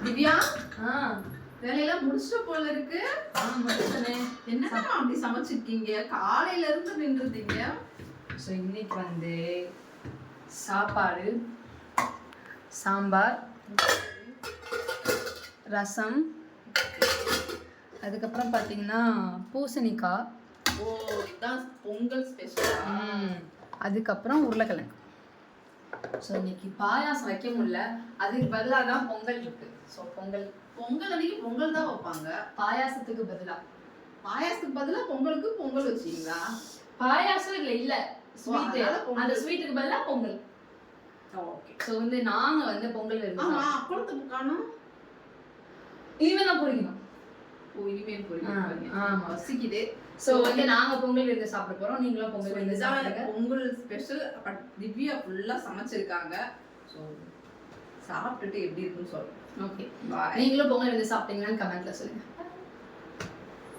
திவ்யா, ஆ வேலையெல்லாம் முடிச்சிட்ட போல இருக்கு. முடிச்சனே. என்னம்மா அப்படி சமைச்சிருக்கீங்க? காலையில இருந்து நின்றுட்டீங்க. ஸோ இன்னைக்கு வந்து சாப்பாடு, சாம்பார், ரசம், அதுக்கப்புறம் பார்த்தீங்கன்னா பூசணிக்காய், ஓ, இதான் பொங்கல் ஸ்பெஷலா? அதுக்கப்புறம் உருளைக்கிழங்கு. ஸோ இன்னைக்கு பாயாசம் வைக்க முடியல, அதுக்கு பதிலாக தான் பொங்கல் இருக்கு. ஸோ பொங்கல் அன்னைக்கு பொங்கல் தான் வைப்பாங்க. பாயாசத்துக்கு பதிலா பாயாசத்துக்கு பதிலா பொங்கலுக்கு பொங்கல் வச்சீங்களா? பாயாசம் இல்ல ஸ்வீட், அதனால பொங்கல். அந்த ஸ்வீட்டுக்கு பதிலா பொங்கல். ஓகே. ஸோ வந்து நாங்க வந்து பொங்கல் ஆமா, அப்பளத்துக்கு காணோம். இனிமே தான் பொரிக்கணும். ஓ, இனிமேல் பொரிக்கணும். ஆமா. பசிக்குது. ஸோ வந்து நாங்க பொங்கல் விருந்து சாப்பிட போறோம், நீங்களும் பொங்கல் விருந்து இதுதான் சாப்பிடுங்க. பொங்கல் ஸ்பெஷல். பட் திவ்யா ஃபுல்லா சமைச்சிருக்காங்க. ஸோ சாப்பிட்டுட்டு எப்படி இருக்குன்னு சொல்றேன். ஓகே, பாய். நீங்களும் பொங்கல் விருந்து சாப்பிட்டீங்கன்னு கமெண்ட்ல சொல்லுங்க.